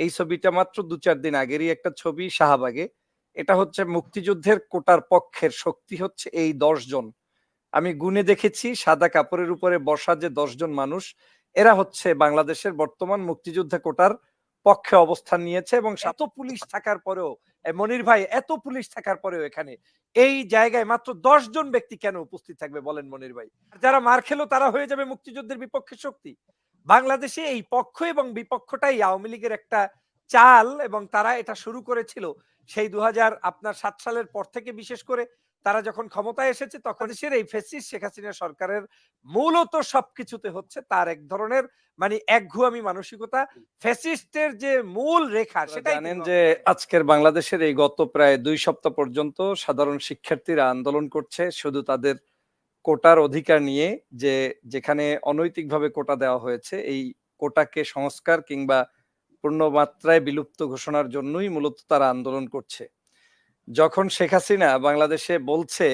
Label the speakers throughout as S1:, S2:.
S1: এই ছবিটা মাত্র ২-৪ দিন আগেরই একটা ছবি শাহবাগে। এটা হচ্ছে মুক্তিযুদ্ধের কোটার পক্ষের শক্তি হচ্ছে এই ১০ জন। আমি গুণে দেখেছি সাদা কাপড়ের উপরে বসা যে ১০ জন মানুষ, এরা হচ্ছে বাংলাদেশের বর্তমান মুক্তিযুদ্ধ কোটার পক্ষে অবস্থান নিয়েছে এবং এত পুলিশ থাকার পরেও মনির ভাই এত পুলিশ থাকার পরেও এখানে এই জায়গায় মাত্র ১০ জন ব্যক্তি কেন উপস্থিত থাকবে বলেন মনির ভাই? যারা মার খেলো তারা হয়ে যাবে মুক্তিযুদ্ধের বিপক্ষে শক্তি। বাংলাদেশে এই পক্ষ এবং বিপক্ষটাই আওয়ামী লীগের একটা চাল এবং তারা এটা শুরু করেছিল সেই ২০০৭ সালের পর থেকে বিশেষ করে তারা যখন ক্ষমতায় এসেছে তখন দেশের এই ফ্যাসিস্ট শেখ হাসিনা সরকারের মূলত সবকিছুতে হচ্ছে তার এক ধরনের মানে একঘুয়ামি মানসিকতা ফ্যাসিস্টের যে মূল রেখা সেটা জানেন যে আজকের বাংলাদেশের এই গত প্রায় ২ সপ্তাহ পর্যন্ত সাধারণ শিক্ষার্থীরা আন্দোলন করছে শুধু তাদের কোটার অধিকার নিয়ে যে যেখানে অনৈতিকভাবে কোটা দেওয়া হয়েছে এই কোটাকে সংস্কার কিংবা পূর্ণ মাত্রায় বিলুপ্ত ঘোষণার জন্যই মূলত তারা আন্দোলন করছে। যখন শেখ হাসিনা বাংলাদেশে বলছে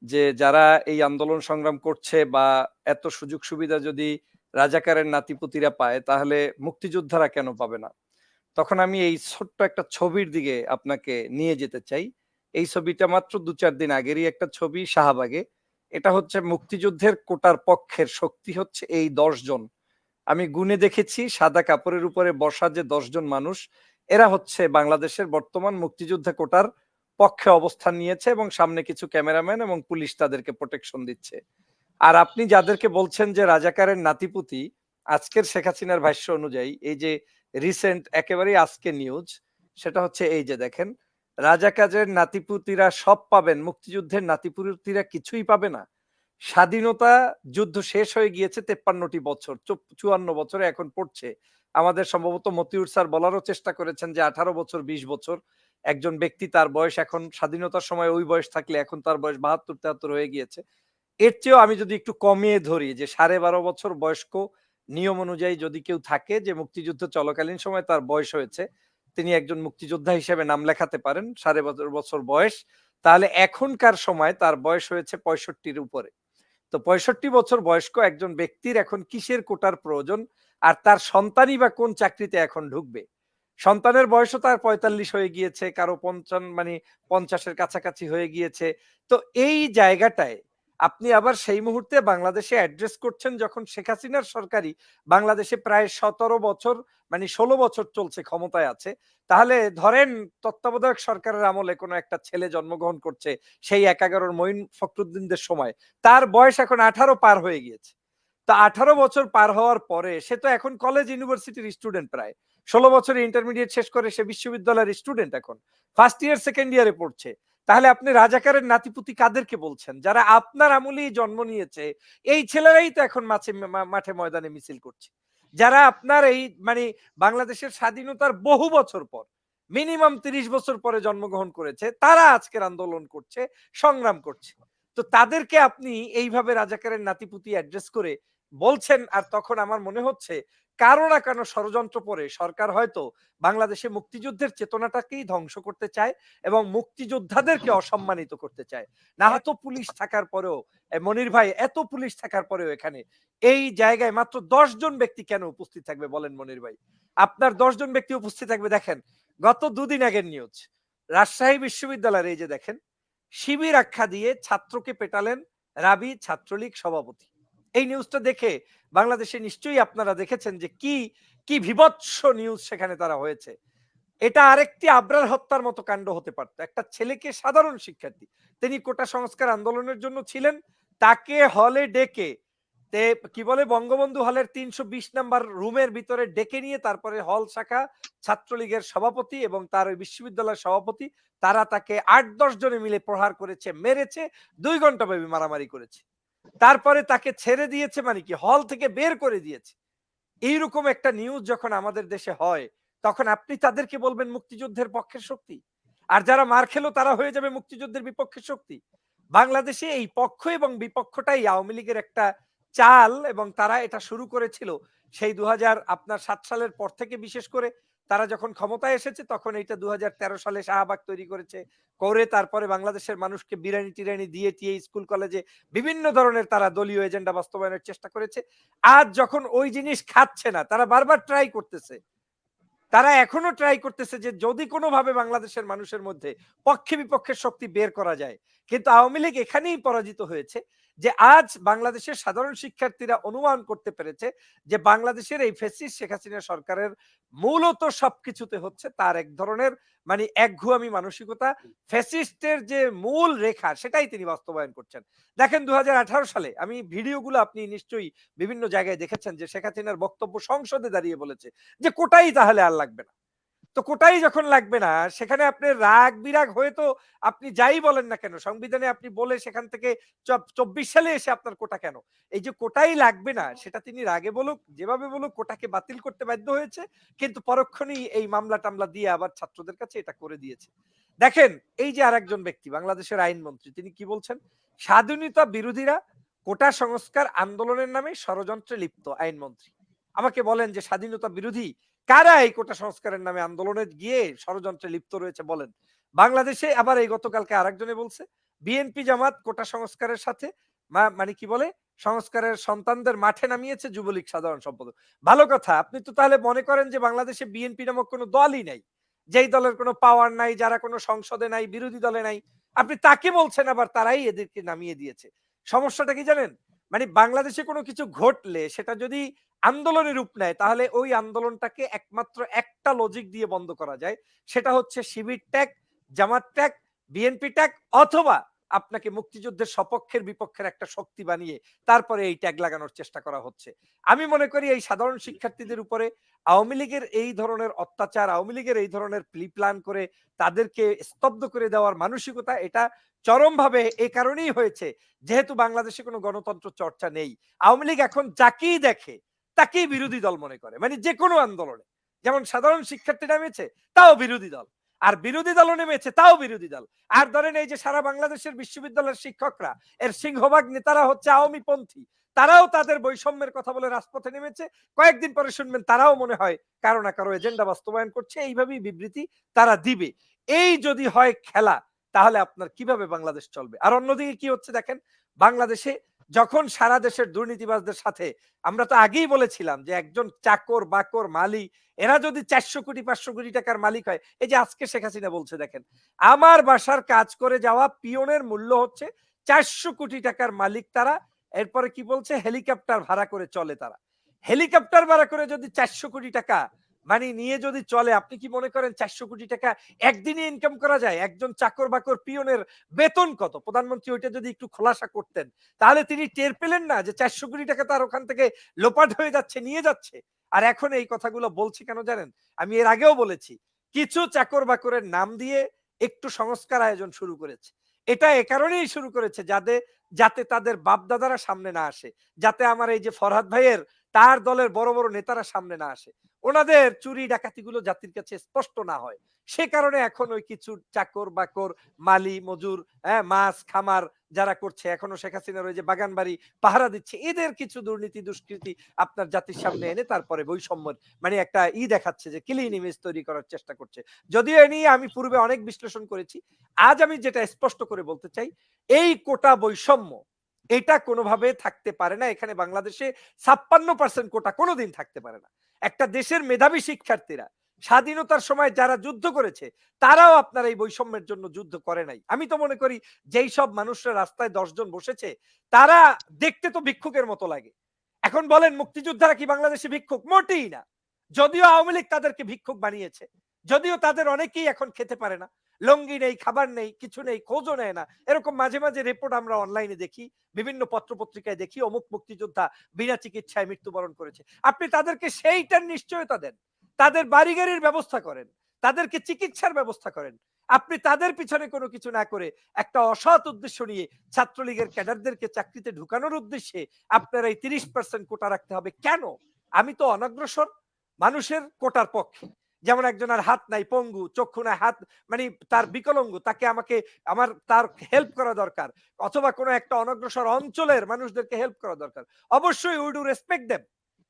S1: যে যারা এই আন্দোলন সংগ্রাম করছে বা এত সুযোগ সুবিধা যদি রাজাকারের নাতিপুতিরা পায় তাহলে মুক্তিযোদ্ধারা কেন পাবে না? তখন আমি এই ছোট্ট একটা ছবির দিকে আপনাকে নিয়ে যেতে চাই। এই ছবিটা মাত্র ২-৪ দিন আগেরই একটা ছবি শাহবাগে। এটা হচ্ছে মুক্তিযুদ্ধের কোটার পক্ষের শক্তি হচ্ছে এই ১০ জন। আমি গুণে দেখেছি সাদা কাপড়ের উপরে বসা যে ১০ জন মানুষ, এরা হচ্ছে বাংলাদেশের বর্তমান মুক্তিযুদ্ধ কোটার পক্ষে অবস্থান নিয়েছে এবং সামনে কিছু ক্যামেরাম্যান এবং পুলিশ তাদেরকে প্রোটেকশন দিচ্ছে। আর আপনি যাদেরকে বলছেন যে রাজাকারের নাতিপুতি, আজকের শেখ হাসিনার ভাষ্য অনুযায়ী এই যে রিসেন্ট একেবারেই আজকে নিউজ, সেটা হচ্ছে এই যে দেখেন, রাজাকারের নাতিপুতিরা সব পাবেন, মুক্তিযুদ্ধের নাতিপুতিরা কিছুই পাবে না। স্বাধীনতা যুদ্ধ শেষ হয়ে গিয়েছে ৫৩টি বছর, ৫৪ বছরে এখন পড়ছে। আমাদের সম্ভবত মতিউর স্যার বলারও চেষ্টা করেছেন যে ১৮ বছর ২০ বছর একজন ব্যক্তি তার বয়স এখন স্বাধীনতার সময় ওই বয়স থাকলে এখন তার বয়স ৭২-৭৩ হয়ে গিয়েছে। এর চেয়েও আমি যদি একটু কমিয়ে ধরি যে ১২.৫ বছর বয়স্ক নিয়ম অনুযায়ী যদি কেউ থাকে যে মুক্তিযুদ্ধ চলাকালীন সময় তার বয়স হয়েছে, তিনি একজন মুক্তিযোদ্ধা হিসেবে নাম লেখাতে পারেন ১২.৫ বছর বয়স, তাহলে এখনকার সময় তার বয়স হয়েছে ৬৫-র উপরে। তো ৬৫ বছর বয়স্ক একজন ব্যক্তির এখন কিসের কোটার প্রয়োজন? আর তার সন্তানই বা কোন চাকরিতে এখন ঢুকবে? সন্তানের বয়সও তার ৪৫ হয়ে গিয়েছে, কারো ৫০ এর কাছাকাছি হয়ে গিয়েছে। তো এই জায়গাটায় আপনি আবার সেই মুহূর্তে বাংলাদেশে অ্যাড্রেস করছেন যখন শেখ হাসিনার সরকারই বাংলাদেশে প্রায় ১৭ বছর মানে ১৬ বছর চলছে ক্ষমতায় আছে। তাহলে ধরেন তত্ত্বাবধায়ক সরকারের আমলে কোনো একটা ছেলে জন্মগ্রহণ করছে সেই ১১ মঈন ফখরুদ্দিনদের সময়। তার বয়স এখন ১৮ পার হয়ে গিয়েছে। তো ১৮ বছর পার হওয়ার পরে সে তো এখন কলেজ ইউনিভার্সিটির স্টুডেন্ট প্রায়। ১৬ বছরে ইন্টারমিডিয়েট শেষ করে সে বিশ্ববিদ্যালয়ের স্টুডেন্ট এখন। ফার্স্ট ইয়ার, সেকেন্ড ইয়ারে পড়ছে। তাহলে আপনি রাজাকারের নাতিপুতি কাদেরকে বলছেন? যারা আপনার আমলেই জন্ম নিয়েছে, এই ছেলেরাই তো এখন মাঠে ময়দানে মিছিল করছে। যারা আপনার এই মানে বাংলাদেশের স্বাধীনতার বহু বছর পর, মিনিমাম ৩০ বছর পরে জন্মগ্রহণ করেছে, তারা আজকের আন্দোলন করছে, সংগ্রাম করছে। তো তাদেরকে আপনি এইভাবে রাজাকারের নাতিপুতি অ্যাড্রেস করে বলছেন আর তখন আমার মনে হচ্ছে কারো না কারো ষড়যন্ত্র করে সরকার হয়তো বাংলাদেশে মুক্তিযুদ্ধের চেতনাটাকেই ধ্বংস করতে চায় এবং মুক্তিযোদ্ধাদেরকে অসম্মানিত করতে চায়। না এত পুলিশ থাকার পরেও মনির ভাই এত পুলিশ থাকার পরেও এখানে এই জায়গায় মাত্র ১০ জন ব্যক্তি কেন উপস্থিত থাকবে বলেন মনির ভাই? আপনার ১০ জন ব্যক্তি উপস্থিত থাকবে দেখেন। গত ২ দিন আগের নিউজ। রাজশাহী বিশ্ববিদ্যালয়ের এই যে দেখেন, শিবির আখ্যা দিয়ে ছাত্রকে পেটালেন রাবি ছাত্রলীগ সভাপতি। এই নিউজটা দেখে বাংলাদেশে নিশ্চয়ই আপনারা দেখেছেন যে কি বিভৎস নিউজ সেখানে তারা হয়েছে। এটা আরেকটি আবরার হত্যার মতো কাণ্ড হতে পারত। একটা ছেলেকে, সাধারণ শিক্ষার্থী, তিনি কোটা সংস্কার আন্দোলনের জন্য ছিলেন, তাকে হলে ডেকে কি বলে বঙ্গবন্ধু হলের ৩২০ নাম্বার রুমের ভিতরে ডেকে নিয়ে তারপরে হল শাখা ছাত্রলীগের সভাপতি এবং তার ওই বিশ্ববিদ্যালয়ের সভাপতি তারা তাকে ৮-১০ জনে মিলে প্রহার করেছে, মেরেছে, ২ ঘন্টা ব্যাপী মারামারি করেছে। তারপরে তাকে ছেড়ে দিয়েছে মানে কি হল থেকে বের করে দিয়েছে। এইরকম একটা নিউজ যখন আমাদের দেশে হয় তখন আপনি তাদেরকে বলবেন মুক্তিযুদ্ধের পক্ষের শক্তি। আর যারা মার খেলো তারা হয়ে যাবে মুক্তিযুদ্ধের বিপক্ষের শক্তি। বাংলাদেশে এই পক্ষ এবং বিপক্ষটাই আওয়ামী লীগের একটা চাল এবং তারা এটা শুরু করেছিল সেই ২০০৭ সালের পর থেকে বিশেষ করে তারা যখন ক্ষমতায় এসেছে তখন এইটা ২০১৩ সালে শাহবাগ তৈরি করেছে। করে তারপরে বাংলাদেশের মানুষকে বিরানি-টিরানি দিয়ে টিয়ে স্কুল কলেজে বিভিন্ন ধরনের তারা দলীয় এজেন্ডা বাস্তবায়নের চেষ্টা করেছে। আজ যখন ওই জিনিস খাচ্ছে না তারা বারবার ট্রাই করতেছে। তারা এখনো ট্রাই করতেছে যে যদি কোনোভাবে বাংলাদেশের মানুষের মধ্যে পক্ষে বিপক্ষের শক্তি বের করা যায়। কিন্তু আওয়ামী লীগ এখানেই পরাজিত হয়েছে যে আজ বাংলাদেশের সাধারণ শিক্ষার্থীরা অনুমান করতে পেরেছে যে বাংলাদেশের এই ফ্যাসিস্ট শেখ হাসিনা সরকারের মূলত সবকিছুতে হচ্ছে তার এক ধরনের মানে একঘুয়ামি মানসিকতা। ফ্যাসিস্টের যে মূল রেখা সেটাই তিনি বাস্তবায়ন করছেন। দেখেন ২০১৮ সালে আমি ভিডিওগুলো আপনি নিশ্চয়ই বিভিন্ন জায়গায় দেখেছেন যে শেখ হাসিনার বক্তব্য সংসদে দাঁড়িয়ে বলেছে যে কোটাই তাহলে আর লাগবে না। তো কোটাই যখন লাগবে না সেখানে আপনি রাগ বিরাগ হয়ে তো আপনি যাই বলেন না কেন সংবিধানে আপনি বলে সেখান থেকে ২৪ সালে এসে আপনার কোটা কেন? এই যে কোটাই লাগবে না সেটা তিনি রাগে বলুক যেভাবে বলুক কোটাকে বাতিল করতে বাধ্য হয়েছে। কিন্তু পরক্ষণেই এই মামলা টামলা দিয়ে আবার ছাত্রদের কাছে এটা করে দিয়েছে। দেখেন এই যে আরেকজন ব্যক্তি বাংলাদেশের আইনমন্ত্রী তিনি কি বলছেন? স্বাধীনতা বিরোধীরা কোটা সংস্কার আন্দোলনের নামে ষড়যন্ত্রে লিপ্ত আইনমন্ত্রী। আমাকে বলেন যে স্বাধীনতা বিরোধী কারা এই কোটা সংস্কারের নামে আন্দোলনে গিয়ে ষড়যন্ত্রে লিপ্ত রয়েছে বলেন? বাংলাদেশে আবার এই গতকালকে আরেকজনে বলছে বিএনপি জামাত কোটা সংস্কারের সাথে মানে কি বলে সংস্কারের সন্তানদের মাঠে নামিয়েছে যুবলীগ সাধারণ সম্পাদক। ভালো কথা। আপনি তো তাহলে মনে করেন যে বাংলাদেশে বিএনপি নামক কোনো দলই নাই। যেই দলের কোনো পাওয়ার নাই, যারা কোনো সংসদে নাই, বিরোধী দলে নাই। আপনি তাকে বলছেন আবার তারাই এদেরকে নামিয়ে দিয়েছে। সমস্যাটা কি জানেন? মানে বাংলাদেশে কোনো কিছু ঘটলে সেটা যদি আন্দোলনের রূপ নেয় তাহলে ওই আন্দোলনটাকে একমাত্র একটা লজিক দিয়ে বন্ধ করা যায়। সেটা হচ্ছে শিবির ত্যাগ, জামাত ত্যাগ, বিএনপি ত্যাগ অথবা আপনাকে মুক্তিযুদ্ধের সপক্ষের বিপক্ষের একটা শক্তি বানিয়ে তারপরে এই ট্যাগ লাগানোর চেষ্টা করা হচ্ছে। আমি মনে করি এই সাধারণ শিক্ষার্থীদের উপরে আওয়ামী লীগের এই ধরনের অত্যাচার, আওয়ামী লীগের এই ধরনের প্রি-প্ল্যান করে তাদেরকে স্তব্ধ করে দেওয়ার মানসিকতা এটা চরমভাবে এ কারণেই হয়েছে যেহেতু বাংলাদেশে কোনো গণতন্ত্র চর্চা নেই। আওয়ামী লীগ এখন যাকেই দেখে তাকেই বিরোধী দল মনে করে। মানে যেকোনো আন্দোলনে। যেমন সাধারণ শিক্ষার্থী নামেছে তাও বিরোধী দল। আর বিরোধী দলও নেমেছে তাও বিরোধী দল। আর ধরেন এই যে সারা বাংলাদেশের বিশ্ববিদ্যালয়ের শিক্ষকরা এর সিংহভাগ নেতারা হচ্ছে আওয়ামী পন্থী। তারাও তাদের বৈষম্যের কথা বলে রাজপথে নেমেছে। কয়েকদিন পরে শুনবেন তারাও মনে হয় কারো না কারো এজেন্ডা বাস্তবায়ন করছে। এইভাবেই বিবৃতি তারা দিবে। এই যদি হয় খেলা তাহলে আপনার কিভাবে বাংলাদেশ চলবে? আর অন্যদিকে কি হচ্ছে দেখেন বাংলাদেশে যখন সারা দেশের দুর্নীতিবাজদের সাথে আমরা তো আগেই বলেছিলাম যে একজন চাকর বাকর মালি এরা যদি ৪০০ কোটি ৫০০ কোটি টাকার মালিক হয় এই যে আজকে শেখ হাসিনা বলছে দেখেন আমার বাসার কাজ করে যাওয়া পিয়নের মূল্য হচ্ছে ৪০০ কোটি টাকার মালিক তারা। এরপরে কি বলছে হেলিকপ্টার ভাড়া করে চলে তারা। হেলিকপ্টার ভাড়া করে যদি ৪০০ কোটি টাকা মানে নিয়ে যদি চলে আপনি কি মনে করেন ৪০০ কোটি টাকা একদিনে ইনকাম করা যায়? একজন চাকর বাকর পিয়নের বেতন কত? প্রধানমন্ত্রী ওইটা যদি একটু খোলাসা করতেন তাহলে তিনি টের পেলেন না যে ৪০০ কোটি টাকা তার ওখান থেকে লোপাট হয়ে যাচ্ছে, নিয়ে যাচ্ছে। আর এখন এই কথাগুলো বলছি কেন জানেন? আমি এর আগেও বলেছি। কিছু চাকর বাকরের নাম দিয়ে একটু সংস্কার আয়োজন শুরু করেছে। এটা এ কারণেই শুরু করেছে যাতে তাদের বাপ-দাদারা সামনে না আসে। যাতে আমার এই যে ফরহাদ ভাইয়ের তার দলের বড়, বড় নেতারা সামনে না আসে। ওনাদের চুরি ডাকাতিগুলো জাতির কাছে স্পষ্ট না হয়। সে কারণে এখন ওই কিছু চাকর বাকর, মালি, মজুর, হ্যাঁ? মাছ খামার যারা করছে এখনো শেখ হাসিনার ওই যে বাগানবাড়ি পাহারা দিচ্ছে এদের কিছু দুর্নীতি দুষ্কৃতি আপনার জাতির সামনে এনে তারপরে বৈষম্যের মানে একটা দেখাচ্ছে যে ক্লিন ইমেজ তৈরি করার চেষ্টা করছে। যদিও এ নিয়ে আমি পূর্বে অনেক বিশ্লেষণ করেছি। আজ আমি যেটা স্পষ্ট করে বলতে চাই, এই কোটা বৈষম্য এটা কোনোভাবে থাকতে পারে না। এখানে বাংলাদেশে ৫৬% কোটা কোনোদিন থাকতে পারে না। একটা দেশের মেধাবী শিক্ষার্থীরা স্বাধীনতার সময় যারা যুদ্ধ করেছে তারাও আপনার এই বৈষম্যের জন্য যুদ্ধ করে নাই। আমি তো মনে করি যেই সব মানুষরা রাস্তায় ১০ জন বসেছে তারা দেখতে তো ভিক্ষুকের মতো লাগে। এখন বলেন মুক্তিযোদ্ধারা কি বাংলাদেশে ভিক্ষুক? মোটেই না। যদিও আওয়ামী লীগ তাদেরকে ভিক্ষুক বানিয়েছে। যদিও তাদের অনেকেই এখন খেতে পারে না। লুঙ্গি নেই, খাবার নেই, কিছু নেই, খোঁজও নেয় না। এরকম মাঝে, মাঝে রিপোর্ট আমরা অনলাইনে দেখি, বিভিন্ন পত্র-পত্রিকায় দেখি অমুক মুক্তিযোদ্ধা বিনা চিকিৎসায় মৃত্যুবরণ করেছে। আপনি তাদেরকে সেইটার নিশ্চয়তা দেন। তাদের বাড়ি-গাড়ির ব্যবস্থা করেন। তাদেরকে চিকিৎসার ব্যবস্থা করেন। আপনি তাদের পিছনে কোনো কিছু না করে একটা অসৎ উদ্দেশ্য নিয়ে ছাত্রলীগের ক্যাডারদেরকে চাকরিতে ঢুকানোর উদ্দেশ্যে আপনার এই ৩০% কোটা রাখতে হবে কেন? আমি তো অনগ্রসর মানুষের কোটার পক্ষে। যেমন একজনের হাত নাই, পঙ্গু, চক্ষু নাই, হাত মানে তার বিকলাঙ্গ, আমাকে তার হেল্প করা দরকার। অথবা কোনো একটা অনগ্রসর অঞ্চলের মানুষদেরকে হেল্প করা দরকার। অবশ্যই উই ডু রেসপেক্ট দেম।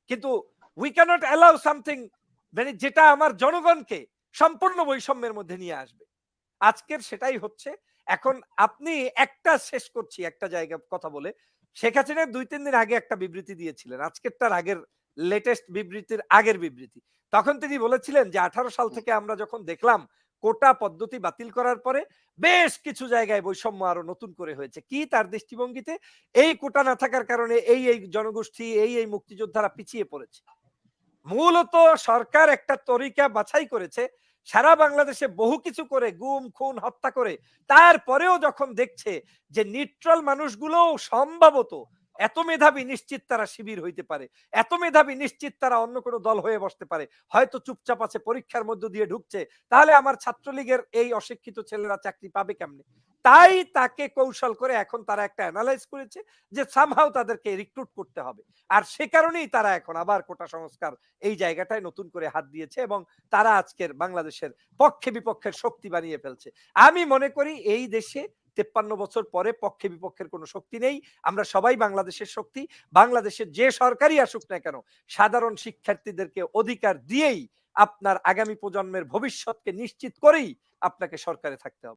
S1: কিন্তু উই ক্যানট অ্যালাউ সামথিং মানে যেটা আমার জনগণকে সম্পূর্ণ বৈষম্যের মধ্যে নিয়ে আসবে। আজকের সেটাই হচ্ছে। এখন আপনি একটা শেষ করছি একটা জায়গা কথা বলে। শেখ হাসিনা ২-৩ দিন আগে একটা বিবৃতি দিয়েছিলেন। আজকেরটার আগের লেটেস্ট বিবৃতির আগের বিবৃতি। তখন তিনি বলেছিলেন যে 18 সাল
S2: হুম,
S1: থেকে আমরা যখন দেখলাম কোটা পদ্ধতি বাতিল করার পরে বেশ কিছু জায়গায় বৈষম্য আরো নতুন করে হয়েছে। কি তার দৃষ্টিভঙ্গিতে? এই কোটা না থাকার কারণে এই জনগোষ্ঠী, এই মুক্তিযোদ্ধারা পিছিয়ে পড়েছে। মূলত সরকার একটা তরিকা বাছাই করেছে। সারা বাংলাদেশে বহু কিছু করে গুম, খুন, হত্যা করে তারপরেও যখন দেখছে যে নিউট্রাল মানুষগুলোও সম্ভবত এত মেধাবী নিশ্চিত তারা শিবির হইতে পারে। এত মেধাবী নিশ্চিত তারা অন্য কোনো দল হয়ে বসতে পারে। হয়তো চুপচাপ আছে পরীক্ষার মধ্য দিয়ে ঢুকছে। তাহলে আমার ছাত্রলীগের এই অশিক্ষিত ছেলেরা চাকরি পাবে কেমনে? তাই তাকে কৌশল করে এখন তারা একটা এনালাইজ করেছে যে সামহাউ তাদেরকে রিক্রুট করতে হবে। আর সে কারণেই তারা এখন আবার কোটা সংস্কার এই জায়গাটায় নতুন করে হাত দিয়েছে এবং তারা আজকের বাংলাদেশের পক্ষে বিপক্ষের শক্তি বানিয়ে ফেলছে। আমি মনে করি এই দেশে ৫৩ বছর পরে পক্ষে বিপক্ষের কোনো শক্তি নেই। আমরা সবাই বাংলাদেশের শক্তি। বাংলাদেশের যে সরকারই আসুক না কেন, সাধারণ শিক্ষার্থীদেরকে অধিকার দিয়েই আপনার আগামী প্রজন্মের ভবিষ্যৎকে নিশ্চিত করেই আপনাকে সরকারে থাকতে হবে।